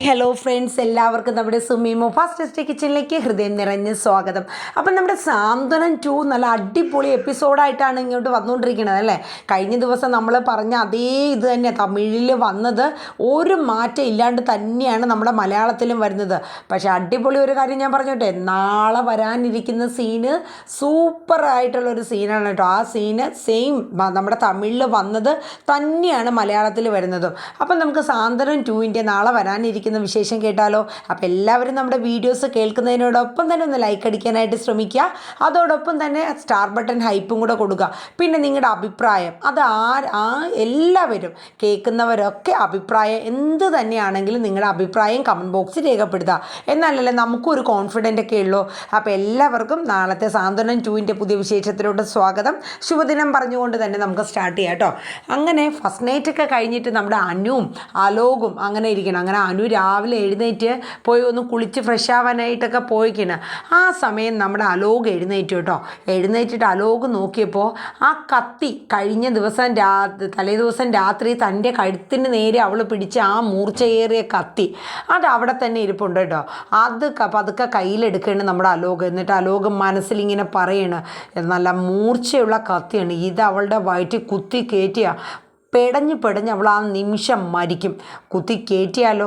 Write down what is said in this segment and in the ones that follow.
Hello friends, എല്ലാവർക്കും നമ്മുടെ സുമീമോ fast കിച്ചണിലേക്ക് ഹൃദയം നിറഞ്ഞ സ്വാഗതം. അപ്പം നമ്മുടെ സാന്ത്വനം 2 നല്ല അടിപൊളി എപ്പിസോഡായിട്ടാണ് ഇങ്ങോട്ട് വന്നുകൊണ്ടിരിക്കുന്നത് അല്ലേ. കഴിഞ്ഞ ദിവസം നമ്മൾ പറഞ്ഞ അതേ ഇത് തന്നെ തമിഴിൽ വന്നത്, ഒരു മാറ്റം ഇല്ലാണ്ട് തന്നെയാണ് നമ്മുടെ മലയാളത്തിലും വരുന്നത്. പക്ഷേ അടിപൊളി ഒരു കാര്യം ഞാൻ പറഞ്ഞോട്ടെ, നാളെ വരാനിരിക്കുന്ന സീന് സൂപ്പറായിട്ടുള്ളൊരു സീനാണ് കേട്ടോ. ആ സീന് സെയിം നമ്മുടെ തമിഴിൽ വന്നത് തന്നെയാണ് മലയാളത്തിൽ വരുന്നതും. അപ്പം നമുക്ക് സാന്ത്വനം 2 നാളെ വരാനിരിക്കുന്ന വിശേഷം കേട്ടാലോ. അപ്പോൾ എല്ലാവരും നമ്മുടെ വീഡിയോസ് കേൾക്കുന്നതിനോടൊപ്പം തന്നെ ഒന്ന് ലൈക്ക് അടിക്കാനായിട്ട് ശ്രമിക്കുക. അതോടൊപ്പം തന്നെ സ്റ്റാർ ബട്ടൺ ഹൈപ്പും കൂടെ കൊടുക്കുക. പിന്നെ നിങ്ങളുടെ അഭിപ്രായം അത് എല്ലാവരും കേൾക്കുന്നവരൊക്കെ അഭിപ്രായം എന്ത് തന്നെയാണെങ്കിലും നിങ്ങളുടെ അഭിപ്രായം കമൻറ്റ് ബോക്സിൽ രേഖപ്പെടുത്തുക. എന്നാലല്ലേ നമുക്കൊരു കോൺഫിഡൻ്റ് ഒക്കെ ഉള്ളൂ. അപ്പോൾ എല്ലാവർക്കും നാളത്തെ സാന്ത്വനം 2 പുതിയ വിശേഷത്തിലോട്ട് സ്വാഗതം. ശുഭദിനം പറഞ്ഞുകൊണ്ട് തന്നെ നമുക്ക് സ്റ്റാർട്ട് ചെയ്യാം കേട്ടോ. അങ്ങനെ ഫസ്റ്റ് നൈറ്റ് ഒക്കെ കഴിഞ്ഞിട്ട് നമ്മുടെ അനുവും അലോകും അങ്ങനെ ഇരിക്കണം. അങ്ങനെ അനു രാവിലെ എഴുന്നേറ്റ് പോയി ഒന്ന് കുളിച്ച് ഫ്രഷ് ആവാനായിട്ടൊക്കെ പോയിക്കണം. ആ സമയം നമ്മുടെ അലോക് എഴുന്നേറ്റു കേട്ടോ. എഴുന്നേറ്റിട്ട് അലോക് നോക്കിയപ്പോൾ ആ കത്തി കഴിഞ്ഞ ദിവസം തലേ ദിവസം രാത്രി തൻ്റെ കഴുത്തിന് നേരെ അവൾ പിടിച്ച ആ മൂർച്ചയേറിയ കത്തി അത് അവിടെ തന്നെ ഇരിപ്പുണ്ട് കേട്ടോ. അത് പതുക്കെ കയ്യിലെടുക്കുകയാണ് നമ്മുടെ അലോക്. എന്നിട്ട് അലോക് മനസ്സിലിങ്ങനെ പറയണ്, നല്ല മൂർച്ചയുള്ള കത്തിയാണ് ഇത്, അവളുടെ വയറ്റിൽ കുത്തി കയറ്റിയ പെടഞ്ഞ് അവൾ ആ നിമിഷം മരിക്കും. കുത്തി കയറ്റിയാലോ,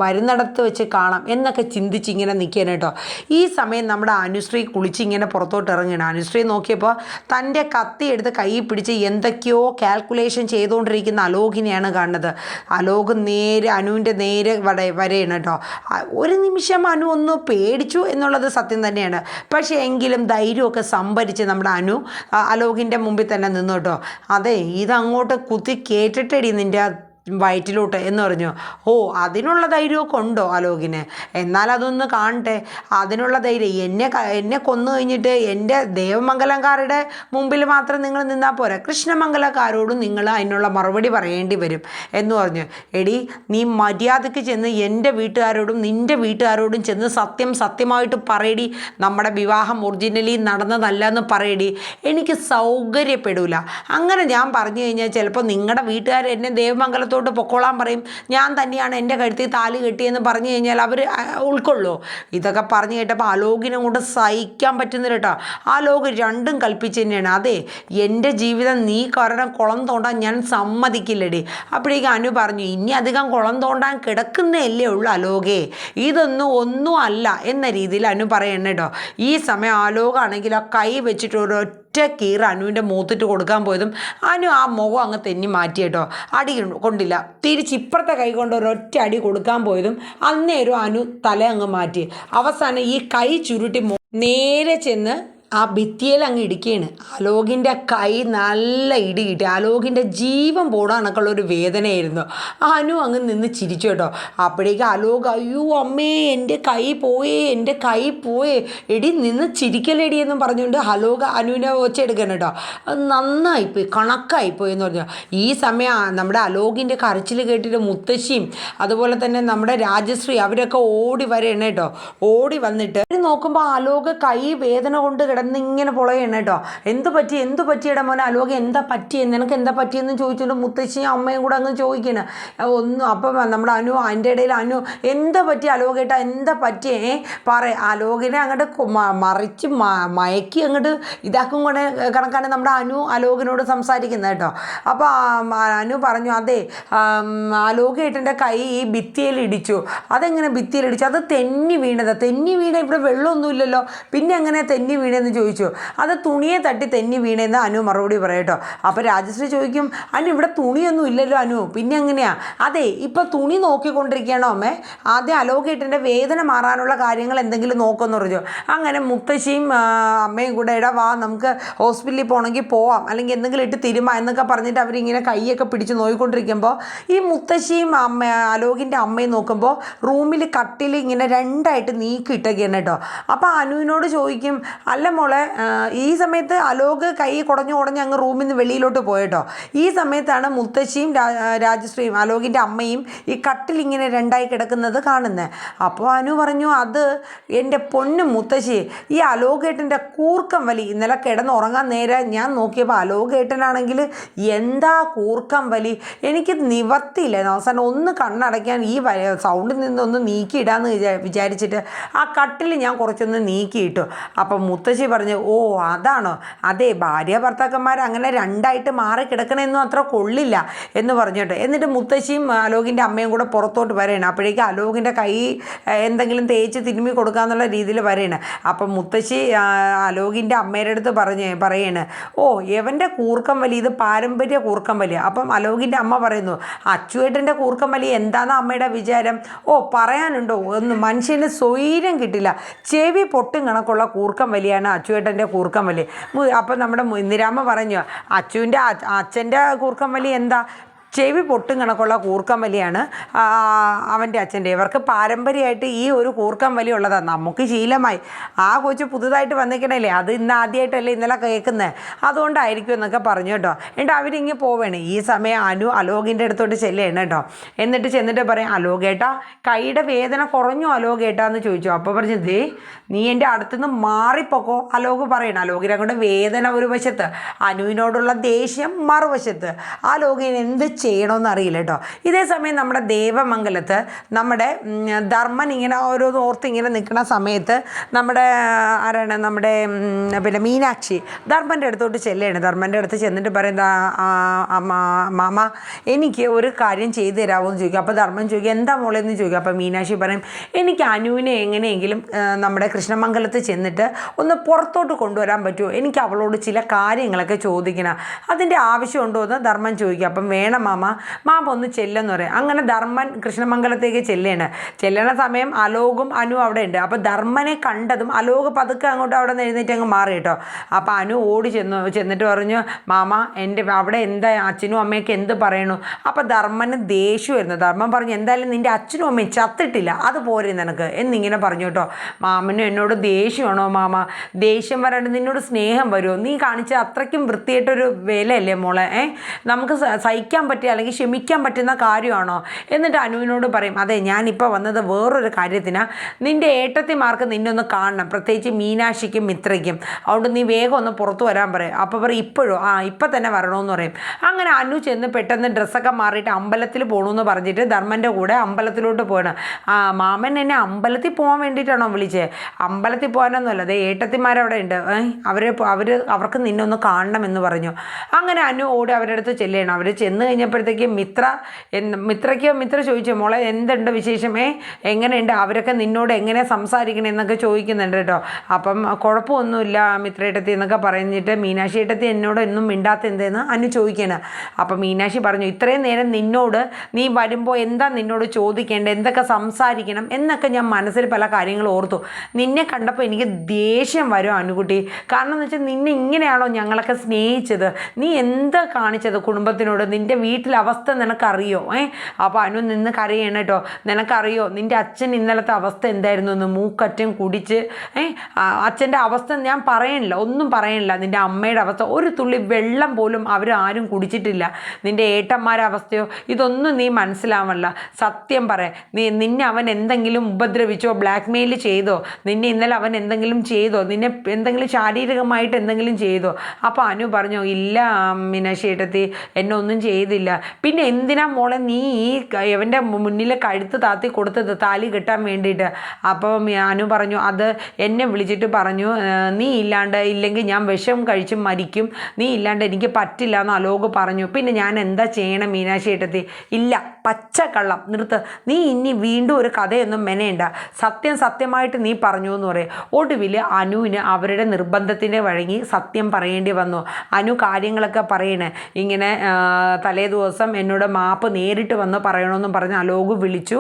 വരുന്നിടത്ത് വെച്ച് കാണാം എന്നൊക്കെ ചിന്തിച്ചിങ്ങനെ നിൽക്കുകയാണ് കേട്ടോ. ഈ സമയം നമ്മുടെ അനുശ്രീ കുളിച്ചിങ്ങനെ പുറത്തോട്ട് ഇറങ്ങുകയാണ്. അനുശ്രീ നോക്കിയപ്പോൾ തൻ്റെ കത്തി എടുത്ത് കൈ പിടിച്ച് എന്തൊക്കെയോ കാൽക്കുലേഷൻ ചെയ്തുകൊണ്ടിരിക്കുന്ന അലോകിനെയാണ് കാണുന്നത്. അലോക് നേരെ അനുവിൻ്റെ നേരെ വരെയാണ് കേട്ടോ. ഒരു നിമിഷം അനു ഒന്ന് പേടിച്ചു എന്നുള്ളത് സത്യം തന്നെയാണ്. പക്ഷേ എങ്കിലും ധൈര്യമൊക്കെ സംഭരിച്ച് നമ്മുടെ അനു അലോകിൻ്റെ മുമ്പിൽ തന്നെ നിന്നു കേട്ടോ. അതെ, ഇതങ്ങോട്ട് കുത്തി കേട്ടിട്ടടി നിൻ്റെ വയറ്റിലോട്ട് എന്ന് പറഞ്ഞു. ഓ, അതിനുള്ള ധൈര്യമൊക്കെ ഉണ്ടോ അലോകിന്? എന്നാൽ അതൊന്ന് കാണട്ടെ. അതിനുള്ള ധൈര്യം എന്നെ കൊന്നു കഴിഞ്ഞിട്ട് എൻ്റെ ദേവമംഗലംകാരുടെ മുമ്പിൽ മാത്രം നിങ്ങൾ നിന്നാൽ പോരാ, കൃഷ്ണമംഗലക്കാരോടും നിങ്ങൾ അതിനുള്ള മറുപടി പറയേണ്ടി വരും എന്ന് പറഞ്ഞു. എടി, നീ മര്യാദയ്ക്ക് ചെന്ന് എൻ്റെ വീട്ടുകാരോടും നിൻ്റെ വീട്ടുകാരോടും ചെന്ന് സത്യമായിട്ട് പറയടി, നമ്മുടെ വിവാഹം ഒറിജിനലി നടന്നതല്ല എന്ന് പറയടി. എനിക്ക് സൗകര്യപ്പെടില്ല. അങ്ങനെ ഞാൻ പറഞ്ഞു കഴിഞ്ഞാൽ ചിലപ്പോൾ നിങ്ങളുടെ വീട്ടുകാർ എന്നെ ദേവമംഗലത്തോട് പൊക്കോളാൻ പറയും. ഞാൻ തന്നെയാണ് എൻ്റെ കഴുത്തിൽ താലി കെട്ടിയെന്ന് പറഞ്ഞു കഴിഞ്ഞാൽ അവർ ഉൾക്കൊള്ളൂ. ഇതൊക്കെ പറഞ്ഞു കേട്ടപ്പോൾ അലോകിനെ കൊണ്ട് സഹിക്കാൻ പറ്റുന്നില്ല കേട്ടോ. അലോക് രണ്ടും കൽപ്പിച്ച് തന്നെയാണ്. അതെ, എൻ്റെ ജീവിതം നീ കാരണം കുളം തോണ്ടാൻ ഞാൻ സമ്മതിക്കില്ലടി. അപ്പോഴേക്കും അനു പറഞ്ഞു, ഇനി അധികം കുളം തോണ്ടാൻ കിടക്കുന്നതല്ലേ ഉള്ളൂ അലോകേ, ഒന്നും അല്ല എന്ന രീതിയിൽ അനു പറയണേ കേട്ടോ. ഈ സമയം അലോകാണെങ്കിൽ ആ കൈ വെച്ചിട്ട് ഒരു കീറ അനുവിൻ്റെ മൂത്തിട്ട് കൊടുക്കാൻ പോയതും അനു ആ മുഖം അങ്ങ് തെന്നി മാറ്റി കേട്ടോ. അടി കൊണ്ടില്ല, തിരിച്ച് ഇപ്പുറത്തെ കൈ കൊണ്ട് ഒരൊറ്റ അടി കൊടുക്കാൻ പോയതും അന്നേരം അനു തല അങ്ങ് മാറ്റി. അവസാനം ഈ കൈ ചുരുട്ടി നേരെ ചെന്ന് ആ ഭിത്തിയിൽ അങ്ങ് ഇടിക്കുകയാണ്. അലോകിൻ്റെ കൈ നല്ല ഇടി കിട്ടി. അലോകിൻ്റെ ജീവൻ പോടാനൊക്കെയുള്ളൊരു വേദനയായിരുന്നു. അനു അങ്ങ് നിന്ന് ചിരിച്ചു കേട്ടോ. അപ്പോഴേക്ക് അലോക്, അയ്യോ അമ്മേ, എൻ്റെ കൈ പോയേ എടി, നിന്ന് ചിരിക്കലെടി എന്നും പറഞ്ഞുകൊണ്ട് അലോക് അനുവിനെ ഒച്ചെടുക്കണം കേട്ടോ. അത് നന്നായിപ്പോയി, കണക്കായിപ്പോയി എന്ന് പറഞ്ഞു. ഈ സമയം നമ്മുടെ അലോകിൻ്റെ കരച്ചിൽ കേട്ടിട്ട് മുത്തശ്ശിയും അതുപോലെ തന്നെ നമ്മുടെ രാജശ്രീ അവരൊക്കെ ഓടി വരെയാണ് കേട്ടോ. ഓടി വന്നിട്ട് നോക്കുമ്പോൾ അലോക് കൈ വേദന കൊണ്ട് കിടന്നിങ്ങനെ പൊളയാണ് കേട്ടോ. എന്ത് പറ്റിയിട മോനെ അലോക്, എന്താ പറ്റിയെന്ന്, നിനക്ക് എന്താ പറ്റിയെന്ന് ചോദിച്ചുകൊണ്ട് മുത്തശ്ശിയും അമ്മയും കൂടെ അങ്ങ് ചോദിക്കണം. അപ്പം നമ്മുടെ അനു അതിൻ്റെ ഇടയിൽ അനു, എന്താ പറ്റി അലോകേട്ടാ, എന്താ പറ്റിയേ അലോകിനെ അങ്ങോട്ട് മറിച്ച് മയക്കി അങ്ങോട്ട് ഇതാക്കും കൂടെ കണക്കാണ് നമ്മുടെ അനു അലോകിനോട് സംസാരിക്കുന്നത് കേട്ടോ. അപ്പോൾ അനു പറഞ്ഞു, അതെ അലോകേട്ടൻ്റെ കൈ ഈ ഭിത്തിയിൽ ഇടിച്ചു. അതെങ്ങനെ ഭിത്തിയിൽ ഇടിച്ചു? അത് തെന്നി വീണ, ഇവിടെ വെള്ളമൊന്നുമില്ലല്ലോ, പിന്നെ എങ്ങനെ തെന്നി വീണെന്ന് ചോദിച്ചു. അത് തുണിയെ തട്ടി തെന്നി വീണെന്ന് അനു മറുപടി പറയട്ടോ. അപ്പോൾ രാജശ്രീ ചോദിക്കും, അനു ഇവിടെ തുണിയൊന്നും ഇല്ലല്ലോ അനു, പിന്നെ എങ്ങനെയാ? അതെ, ഇപ്പോൾ തുണി നോക്കിക്കൊണ്ടിരിക്കുകയാണോ അമ്മേ? ആദ്യം അലോകേട്ടൻ്റെ വേദന മാറാനുള്ള കാര്യങ്ങൾ എന്തെങ്കിലും നോക്കുമെന്ന് പറഞ്ഞു. അങ്ങനെ മുത്തശ്ശിയും അമ്മയും കൂടെ വാ നമുക്ക് ഹോസ്പിറ്റലിൽ പോകണമെങ്കിൽ പോവാം, അല്ലെങ്കിൽ എന്തെങ്കിലും ഇട്ട് തിരുമ എന്നൊക്കെ പറഞ്ഞിട്ട് അവരിങ്ങനെ കൈയൊക്കെ പിടിച്ച് നോക്കിക്കൊണ്ടിരിക്കുമ്പോൾ ഈ മുത്തശ്ശിയും അലോകിൻ്റെ അമ്മയും നോക്കുമ്പോൾ റൂമിൽ കട്ടിൽ ഇങ്ങനെ രണ്ടായിട്ട് നീക്കിയിട്ടൊക്കെയാണ് കേട്ടോ. അപ്പോൾ അനുവിനോട് ചോദിക്കും, അല്ല മോളെ ഈ സമയത്ത് അലോക് കൈ കുടഞ്ഞു അങ്ങ് റൂമിൽ നിന്ന് വെളിയിലോട്ട് പോയിട്ടോ. ഈ സമയത്താണ് മുത്തശ്ശിയും രാജശ്രീയും അലോകിൻ്റെ അമ്മയും ഈ കട്ടിലിങ്ങനെ രണ്ടായി കിടക്കുന്നത് കാണുന്നത്. അപ്പോൾ അനു പറഞ്ഞു, അത് എൻ്റെ പൊന്നു മുത്തശ്ശി, ഈ അലോകേട്ടൻ്റെ കൂർക്കം വലി. ഇന്നലെ കിടന്നുറങ്ങാൻ നേരെ ഞാൻ നോക്കിയപ്പോൾ അലോകേട്ടനാണെങ്കിൽ എന്താ കൂർക്കം വലി, എനിക്ക് നിവർത്തിയില്ല. അവസാനം ഒന്ന് കണ്ണടയ്ക്കാൻ ഈ സൗണ്ടിൽ നിന്നൊന്ന് നീക്കിയിടാന്ന് വിചാരിച്ചിട്ട് ആ കട്ടിൽ ഞാൻ കുറച്ചൊന്ന് നീക്കിയിട്ടു. അപ്പം മുത്തശ്ശി പറഞ്ഞു, ഓ അതാണോ? അതെ, ഭാര്യ ഭർത്താക്കന്മാർ അങ്ങനെ രണ്ടായിട്ട് മാറി കിടക്കണമെന്നും അത്ര കൊള്ളില്ല എന്ന് പറഞ്ഞിട്ട്. എന്നിട്ട് മുത്തശ്ശിയും അലോകിൻ്റെ അമ്മയും കൂടെ പുറത്തോട്ട് വരെയാണ്. അപ്പോഴേക്കും അലോകിൻ്റെ കൈ എന്തെങ്കിലും തേച്ച് തിരുമ്മി കൊടുക്കാന്നുള്ള രീതിയിൽ വരെയാണ്. അപ്പം മുത്തശ്ശി അലോകിൻ്റെ അമ്മയുടെ അടുത്ത് പറയാണ്, ഓ എവൻ്റെ കൂർക്കം വലി, ഇത് പാരമ്പര്യ കൂർക്കം വലി. അപ്പം അലോകിൻ്റെ അമ്മ പറയുന്നു, അച്ചുവേട്ടൻ്റെ കൂർക്കം വലി എന്താണെന്ന് അമ്മയുടെ വിചാരം? ഓ പറയാനുണ്ടോ, ഒന്ന് മനുഷ്യന് സ്വൈര്യം കിട്ടില്ല, ചെവി പൊട്ടും കണക്കുള്ള കൂർക്കം വലിയാണ് അച്ചുവേട്ടൻ്റെ കൂർക്കം വലി. അപ്പം നമ്മുടെ ഇന്ദിരാമ്മ പറഞ്ഞു, അച്ഛൻ്റെ കൂർക്കം വലി എന്താ? ചെവി പൊട്ടും കണക്കുള്ള കൂർക്കം വലിയാണ് അവൻ്റെ അച്ഛൻ്റെ. ഇവർക്ക് പാരമ്പര്യമായിട്ട് ഈ ഒരു കൂർക്കം വലി ഉള്ളതാണ്, നമുക്ക് ശീലമായി. ആ കൊച്ചു പുതുതായിട്ട് വന്നിക്കണല്ലേ, അത് ഇന്ന് ആദ്യമായിട്ടല്ലേ ഇന്നലെ കേൾക്കുന്നത്, അതുകൊണ്ടായിരിക്കും എന്നൊക്കെ പറഞ്ഞു കേട്ടോ. എന്നിട്ട് അവരിങ്ങനെ പോവേണ്. ഈ സമയം അനു അലോകിൻ്റെ അടുത്തോട്ട് ചെല്ലുകയാണ് കേട്ടോ. എന്നിട്ട് ചെന്നിട്ട് പറയും, അലോകേട്ടാ കൈയുടെ വേദന കുറഞ്ഞു അലോകേട്ടാന്ന് ചോദിച്ചു. അപ്പോൾ പറഞ്ഞു, ദേ നീ എൻ്റെ അടുത്തുനിന്ന് മാറിപ്പോക്കോ അലോക് പറയണം. അലോകിനെ കൊണ്ട് വേദന ഒരു വശത്ത്, അനുവിനോടുള്ള ദേഷ്യം മറുവശത്ത്. അലോകിന് എന്ത് ചെയ്യണമെന്ന് അറിയില്ല കേട്ടോ. ഇതേ സമയം നമ്മുടെ ദേവമംഗലത്ത് നമ്മുടെ ധർമ്മൻ ഇങ്ങനെ ഓരോന്ന് ഓർത്ത് ഇങ്ങനെ നിൽക്കുന്ന സമയത്ത് നമ്മുടെ ആരാണ്, നമ്മുടെ പിന്നെ മീനാക്ഷി ധർമ്മൻ്റെ അടുത്തോട്ട് ചെല്ലുകയാണ്. ധർമ്മൻ്റെ അടുത്ത് ചെന്നിട്ട് പറയുന്നത്, മാമ എനിക്ക് ഒരു കാര്യം ചെയ്തു തരാമോ എന്ന് ചോദിക്കും. അപ്പോൾ ധർമ്മൻ ചോദിക്കും, എന്താ മോളെന്ന് ചോദിക്കും. അപ്പോൾ മീനാക്ഷി പറയും, എനിക്ക് അനുവിനെ എങ്ങനെയെങ്കിലും നമ്മുടെ കൃഷ്ണമംഗലത്ത് ചെന്നിട്ട് ഒന്ന് പുറത്തോട്ട് കൊണ്ടുവരാൻ പറ്റുമോ, എനിക്ക് അവളോട് ചില കാര്യങ്ങളൊക്കെ ചോദിക്കണം, അതിൻ്റെ ആവശ്യമുണ്ടോ എന്ന് ധർമ്മൻ ചോദിക്കും. അപ്പം വേണം മാമ ഒന്ന് ചെല്ലെന്ന് പറയും. അങ്ങനെ ധർമ്മൻ കൃഷ്ണമംഗലത്തേക്ക് ചെല്ലണ സമയം അലോകും അനു അവിടെ ഉണ്ട്. അപ്പോൾ ധർമ്മനെ കണ്ടതും അലോക് പതുക്കെ അങ്ങോട്ട് അവിടെ നിന്ന് എഴുന്നേറ്റ് അങ്ങ് മാറി കേട്ടോ. അപ്പോൾ അനു ഓടി ചെന്നിട്ട് പറഞ്ഞു, മാമ എൻ്റെ അവിടെ എന്താ അച്ഛനും അമ്മയൊക്കെ എന്ത് പറയണു. അപ്പോൾ ധർമ്മന് ദേഷ്യമായിരുന്നു. ധർമ്മൻ പറഞ്ഞു, എന്തായാലും നിൻ്റെ അച്ഛനും അമ്മയും ചത്തിട്ടില്ല, അത് പോരെ നിനക്ക് എന്നിങ്ങനെ പറഞ്ഞു കേട്ടോ. മാമനും എന്നോട് ദേഷ്യമാണോ മാമ? ദേഷ്യം വരാണ്ട് നിന്നോട് സ്നേഹം വരുമോ? നീ കാണിച്ച അത്രയ്ക്കും വൃത്തിയായിട്ടൊരു വിലയല്ലേ മോളെ, നമുക്ക് സഹിക്കാൻ പറ്റിയ അല്ലെങ്കിൽ ക്ഷമിക്കാൻ പറ്റുന്ന കാര്യമാണോ? എന്നിട്ട് അനുവിനോട് പറയും, അതെ ഞാനിപ്പോൾ വന്നത് വേറൊരു കാര്യത്തിനാണ്, നിൻ്റെ ഏട്ടത്തിമാർക്ക് നിന്നെ ഒന്ന് കാണണം, പ്രത്യേകിച്ച് മീനാക്ഷിക്കും മിത്രയ്ക്കും, അതുകൊണ്ട് നീ വേഗം ഒന്ന് പുറത്തു വരാൻ പറയും. അപ്പോൾ പറയും, ഇപ്പോഴോ? ഇപ്പം തന്നെ വരണമെന്ന് പറയും. അങ്ങനെ അനു ചെന്ന് പെട്ടെന്ന് ഡ്രസ്സൊക്കെ മാറിയിട്ട് അമ്പലത്തിൽ പോകണമെന്ന് പറഞ്ഞിട്ട് ധർമ്മൻ്റെ കൂടെ അമ്പലത്തിലോട്ട് പോകണം. മാമൻ എന്നെ അമ്പലത്തിൽ പോകാൻ വേണ്ടിയിട്ടാണോ വിളിച്ചത്? അമ്പലത്തിൽ പോകാനൊന്നുമല്ല, അതെ ഏട്ടത്തിമാരവിടെ ഉണ്ട്, അവർക്ക് നിന്നെ ഒന്ന് കാണണം എന്ന് പറഞ്ഞു. അങ്ങനെ അനു ഓടി അവരുടെ അടുത്ത് ചെല്ലുകയാണ്. അവർ ചെന്ന് കഴിഞ്ഞപ്പോഴത്തേക്ക് മിത്ര ചോദിച്ചു, മോളെ എന്തുണ്ട് വിശേഷം, എങ്ങനെയുണ്ട്, അവരൊക്കെ നിന്നോട് എങ്ങനെ സംസാരിക്കണം എന്നൊക്കെ ചോദിക്കുന്നുണ്ട് കേട്ടോ. അപ്പം കുഴപ്പമൊന്നുമില്ല മിത്രേട്ടത്തി എന്നൊക്കെ പറഞ്ഞിട്ട് മീനാക്ഷി ഏട്ടത്തി എന്നോട് എന്നും മിണ്ടാത്ത എന്തെന്ന് അനു ചോദിക്കണം. അപ്പം മീനാക്ഷി പറഞ്ഞു, ഇത്രയും നേരം നിന്നോട് നീ വരുമ്പോൾ എന്താ നിന്നോട് ചോദിക്കേണ്ടത്, എന്തൊക്കെ സംസാരിക്കണം എന്നൊക്കെ ഞാൻ മനസ്സിൽ പല കാര്യങ്ങൾ ഓർത്തു. നിന്നെ കണ്ടപ്പോൾ എനിക്ക് ദേഷ്യം വരും അനുകുട്ടി, കാരണം എന്ന് വെച്ചാൽ നിന്നെ ഇങ്ങനെയാണോ ഞങ്ങളൊക്കെ സ്നേഹിച്ചത്, നീ എന്താ കാണിച്ചത് കുടുംബത്തിനോട്, നിൻ്റെ വീട്ടിലെ അവസ്ഥ നിനക്കറിയോ? അപ്പോൾ അനു നിന്ന് കരയണം കേട്ടോ. നിനക്കറിയോ നിൻ്റെ അച്ഛൻ ഇന്നലത്തെ അവസ്ഥ എന്തായിരുന്നു എന്ന്? മൂക്കറ്റം കുടിച്ച് അച്ഛൻ്റെ അവസ്ഥ ഞാൻ പറയണില്ല, ഒന്നും പറയണില്ല. നിൻ്റെ അമ്മയുടെ അവസ്ഥ, ഒരു തുള്ളി വെള്ളം പോലും അവരാരും കുടിച്ചിട്ടില്ല. നിൻ്റെ ഏട്ടന്മാരുടെ അവസ്ഥയോ, ഇതൊന്നും നീ മനസ്സിലാവല്ല. സത്യം പറയാം, നിന്നെ അവൻ എന്തെങ്കിലും ഉപദ്രവിച്ചോ, ബ്ലാക്ക് മെയിൽ ചെയ്തോ, നിന്നെ ഇന്നലെ അവൻ എന്തെങ്കിലും ചെയ്തോ, നിന്നെ എന്തെങ്കിലും ശാരീരികമായിട്ട് എന്തെങ്കിലും ചെയ്തോ? അപ്പോൾ അനു പറഞ്ഞു, ഇല്ല മീനാക്ഷി ഏട്ടത്തി, എന്നെ ഒന്നും ചെയ്തില്ല. പിന്നെ എന്തിനാ മോളെ നീ ഈ അവൻ്റെ മുന്നിൽ കഴുത്ത് താത്തി കൊടുത്തത് താലി കെട്ടാൻ വേണ്ടിയിട്ട്? അപ്പം അനു പറഞ്ഞു, അത് എന്നെ വിളിച്ചിട്ട് പറഞ്ഞു, നീ ഇല്ലെങ്കിൽ ഞാൻ വിഷം കഴിച്ച് മരിക്കും, നീ ഇല്ലാണ്ട് എനിക്ക് പറ്റില്ല എന്ന് അലോക് പറഞ്ഞു. പിന്നെ ഞാൻ എന്താ ചെയ്യണം മീനാക്ഷി ഏട്ടത്തി? ഇല്ല, പച്ചക്കള്ളം നിർത്ത്, നീ ഇനി വീണ്ടും ഒരു കഥയൊന്നും മെനയണ്ട, സത്യമായിട്ട് നീ പറഞ്ഞു എന്ന് പറയും. ഒടുവിൽ അനുവിന് അവരുടെ നിർബന്ധത്തിന് വഴങ്ങി സത്യം പറയേണ്ടി വന്നു. അനു കാര്യങ്ങളൊക്കെ പറയണേ, ഇങ്ങനെ തലേദിവസം ദിവസം എന്നോട് മാപ്പ് നേരിട്ട് വന്ന് പറയണമെന്നും പറഞ്ഞ് അലോക് വിളിച്ചു.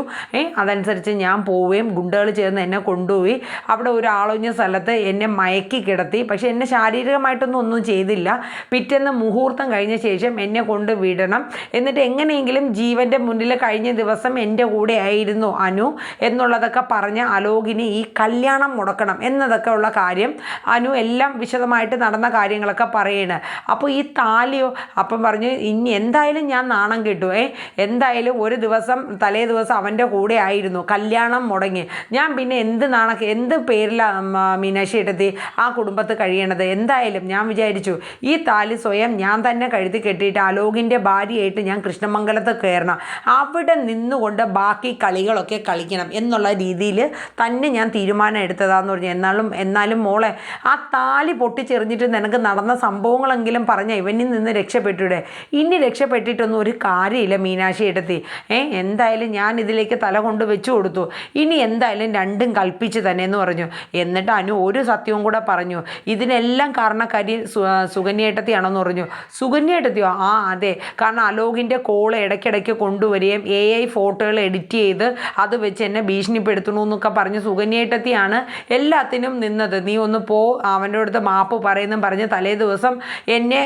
അതനുസരിച്ച് ഞാൻ പോവുകയും ഗുണ്ടകൾ ചേർന്ന് എന്നെ കൊണ്ടുപോയി അവിടെ ഒരു ആളൊഴിഞ്ഞ സ്ഥലത്ത് എന്നെ മയക്കി കിടത്തി. പക്ഷെ എന്നെ ശാരീരികമായിട്ടൊന്നും ഒന്നും ചെയ്തില്ല. പിറ്റേന്ന് മുഹൂർത്തം കഴിഞ്ഞ ശേഷം എന്നെ കൊണ്ട് വിടണം, എന്നിട്ട് എങ്ങനെയെങ്കിലും ജീവൻ്റെ മുന്നിൽ കഴിഞ്ഞ ദിവസം എൻ്റെ കൂടെ ആയിരുന്നു അനു എന്നുള്ളതൊക്കെ പറഞ്ഞ് അലോകിന് ഈ കല്യാണം മുടക്കണം എന്നതൊക്കെ ഉള്ള കാര്യം അനു എല്ലാം വിശദമായിട്ട് നടന്ന കാര്യങ്ങളൊക്കെ പറയണ്. അപ്പോൾ ഈ താലിയോ അപ്പം പറഞ്ഞു ഇനി എന്തായാലും ഞാൻ നാണം കിട്ടു, എന്തായാലും ഒരു ദിവസം തലേ ദിവസം അവൻ്റെ കൂടെ ആയിരുന്നു, കല്യാണം മുടങ്ങി, ഞാൻ പിന്നെ എന്ത് പേരിലാണ് മീനാക്ഷി എടുത്തി ആ കുടുംബത്ത് കഴിയണത്. എന്തായാലും ഞാൻ വിചാരിച്ചു ഈ താലി സ്വയം ഞാൻ തന്നെ കഴുത്തി കെട്ടിയിട്ട് അലോകിൻ്റെ ഭാര്യയായിട്ട് ഞാൻ കൃഷ്ണമംഗലത്ത് കയറണം, അവിടെ നിന്നുകൊണ്ട് ബാക്കി കളികളൊക്കെ കളിക്കണം എന്നുള്ള രീതിയിൽ തന്നെ ഞാൻ തീരുമാനം എടുത്തതാന്ന് പറഞ്ഞു. എന്നാലും മോളെ ആ താലി പൊട്ടിച്ചെറിഞ്ഞിട്ട് നിനക്ക് നടന്ന സംഭവങ്ങളെങ്കിലും പറഞ്ഞ ഇവനിൽ നിന്ന് രക്ഷപ്പെട്ടിടെ. ഇനി രക്ഷപ്പെട്ടിട്ടൊന്നും ഒരു കാര്യമില്ല മീനാക്ഷി എടുത്തി. എന്തായാലും ഞാൻ ഇതിലേക്ക് തല കൊണ്ട് വെച്ചു കൊടുത്തു, ഇനി എന്തായാലും രണ്ടും കൽപ്പിച്ച് തന്നെ എന്ന് പറഞ്ഞു. എന്നിട്ട് അനു ഒരു സത്യവും കൂടെ പറഞ്ഞു, ഇതിനെല്ലാം കാരണക്കാരി സുകന്യേട്ടത്തിയാണെന്ന് പറഞ്ഞു. സുകന്യേട്ടത്തിയോ? ആ അതെ, കാരണം അലോകിൻ്റെ കോള് ഇടയ്ക്കിടയ്ക്ക് കൊണ്ടുവരികയും AI ഫോട്ടോകൾ എഡിറ്റ് ചെയ്ത് അത് വെച്ച് എന്നെ ഭീഷണിപ്പെടുത്തണു എന്നൊക്കെ പറഞ്ഞ് സുകന്യേട്ടത്തിയാണ് എല്ലാത്തിനും നിന്നത്. നീ ഒന്ന് പോ, അവൻ്റെ അടുത്ത് മാപ്പ് പറയുമെന്നും പറഞ്ഞ് തലേ ദിവസം എന്നെ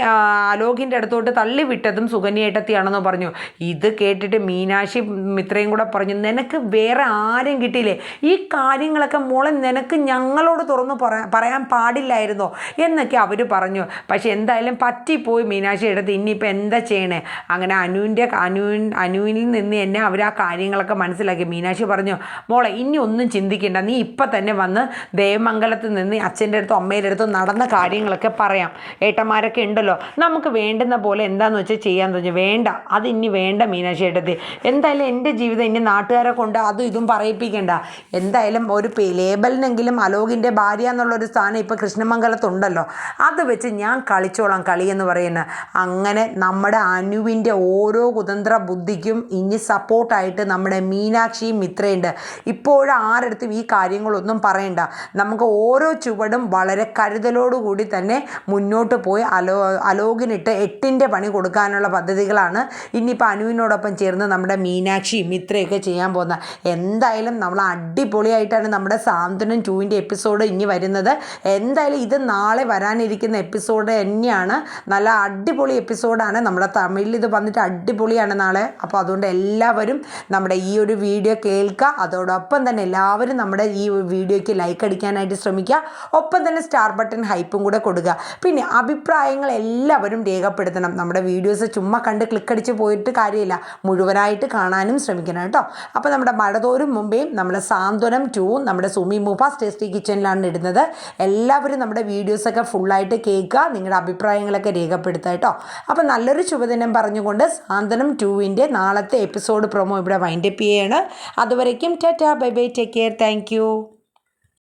അലോകിൻ്റെ അടുത്തോട്ട് തള്ളിവിട്ടതും സുകന്യേട്ടത്തിയാണെന്ന് പറഞ്ഞു. ഇത് കേട്ടിട്ട് മീനാക്ഷി മിത്രയും കൂടെ പറഞ്ഞു, നിനക്ക് വേറെ ആരും കിട്ടിയില്ലേ, ഈ കാര്യങ്ങളൊക്കെ മോളെ നിനക്ക് ഞങ്ങളോട് തുറന്നു പറയാൻ പാടില്ലായിരുന്നോ എന്നൊക്കെ അവർ പറഞ്ഞു. പക്ഷെ എന്തായാലും പറ്റിപ്പോയി മീനാക്ഷി എടുത്ത്, ഇനിയിപ്പോൾ എന്താ ചെയ്യണേ? അങ്ങനെ അനുവിൽ നിന്ന് എന്നെ അവർ ആ കാര്യങ്ങളൊക്കെ മനസ്സിലാക്കി. മീനാക്ഷി പറഞ്ഞു, മോളെ ഇനി ഒന്നും ചിന്തിക്കേണ്ട, നീ ഇപ്പം തന്നെ വന്ന് ദേവമംഗലത്ത് നിന്ന് അച്ഛൻ്റെ അടുത്തും അമ്മയുടെ അടുത്തും നടന്ന കാര്യങ്ങളൊക്കെ പറയാം, ഏട്ടന്മാരൊക്കെ ഉണ്ടല്ലോ, നമുക്ക് വേണ്ടുന്ന പോലെ എന്താണെന്ന് വെച്ചാൽ ചെയ്യാൻ തോന്നി. വേണ്ട, അത് ഇനി വേണ്ട മീനാക്ഷി എടുത്ത്, എന്തായാലും എൻ്റെ ജീവിതം ഇനി നാട്ടുകാരെ കൊണ്ട് അതും ഇതും പറയിപ്പിക്കേണ്ട. എന്തായാലും ഒരു ലേബലിനെങ്കിലും അലോകിൻ്റെ ഭാര്യ എന്നുള്ളൊരു സ്ഥാനം ഇപ്പോൾ കൃഷ്ണമംഗലത്തുണ്ടല്ലോ, അത് വെച്ച് ഞാൻ കളിച്ചോളാം കളി എന്ന് പറയുന്നത്. അങ്ങനെ നമ്മുടെ അനുവിൻ്റെ ഓരോ കുതന്ത്ര ബുദ്ധിക്കും ഇനി സപ്പോർട്ടായിട്ട് നമ്മുടെ മീനാക്ഷി മിത്രയുണ്ട്. ഇപ്പോഴും ആരടുത്തും ഈ കാര്യങ്ങളൊന്നും പറയണ്ട, നമുക്ക് ഓരോ ചുവടും വളരെ കരുതലോടുകൂടി തന്നെ മുന്നോട്ട് പോയി അലോകിനിട്ട് 8ൻ്റെ പണി കൊടുക്കാനുള്ള പദ്ധതികളാണ് ഇനിയിപ്പോൾ അനുവിനോടൊപ്പം ചേർന്ന് നമ്മുടെ മീനാക്ഷി മിത്രയൊക്കെ ചെയ്യാൻ പോകുന്നത്. എന്തായാലും നമ്മൾ അടിപൊളിയായിട്ടാണ് നമ്മുടെ സാന്ത്വനം 2ൻ്റെ എപ്പിസോഡ് ഇനി വരുന്നത്. എന്തായാലും ഇത് നാളെ വരാനിരിക്കുന്ന എപ്പിസോഡ് തന്നെയാണ്, നല്ല അടിപൊളി എപ്പിസോഡാണ്. നമ്മുടെ തമിഴിൽ ഇത് വന്നിട്ട് അടിപൊളിയാണ് നാളെ. അപ്പോൾ അതുകൊണ്ട് എല്ലാവരും നമ്മുടെ ഈ ഒരു വീഡിയോ കേൾക്കുക, അതോടൊപ്പം തന്നെ എല്ലാവരും നമ്മുടെ ഈ വീഡിയോയ്ക്ക് ലൈക്ക് അടിക്കാനായിട്ട് ശ്രമിക്കുക, ഒപ്പം തന്നെ സ്റ്റാർ ബട്ടൺ ഹൈപ്പും കൂടെ കൊടുക്കുക. പിന്നെ അഭിപ്രായങ്ങൾ എല്ലാവരും രേഖപ്പെടുത്തണം. നമ്മുടെ വീഡിയോസ് ചുമ്മാ കണ്ട് ക്ലിക്ക് അടിച്ച് പോയിട്ട് കാര്യമില്ല, മുഴുവനായിട്ട് കാണാനും ശ്രമിക്കണം കേട്ടോ. അപ്പോൾ നമ്മുടെ മഴതോരും മുമ്പേയും നമ്മുടെ സാന്ത്വനം 2 നമ്മുടെ സുമി മൂഫാസ് ടേസ്റ്റി കിച്ചണിലാണ് ഇടുന്നത്. എല്ലാവരും നമ്മുടെ വീഡിയോസൊക്കെ ഫുള്ളായിട്ട് കേൾക്കുക, നിങ്ങളുടെ അഭിപ്രായങ്ങളൊക്കെ രേഖപ്പെടുത്തുക കേട്ടോ. അപ്പോൾ നല്ലൊരു ശുഭദിനം പറഞ്ഞുകൊണ്ട് സാന്ത്വനം 2ൻ്റെ നാളത്തെ എപ്പിസോഡ് പ്രൊമോ ഇവിടെ വൈൻഡപ്പ് ചെയ്യാണ്. അതുവരേക്കും Tata, bye bye, take care, thank you.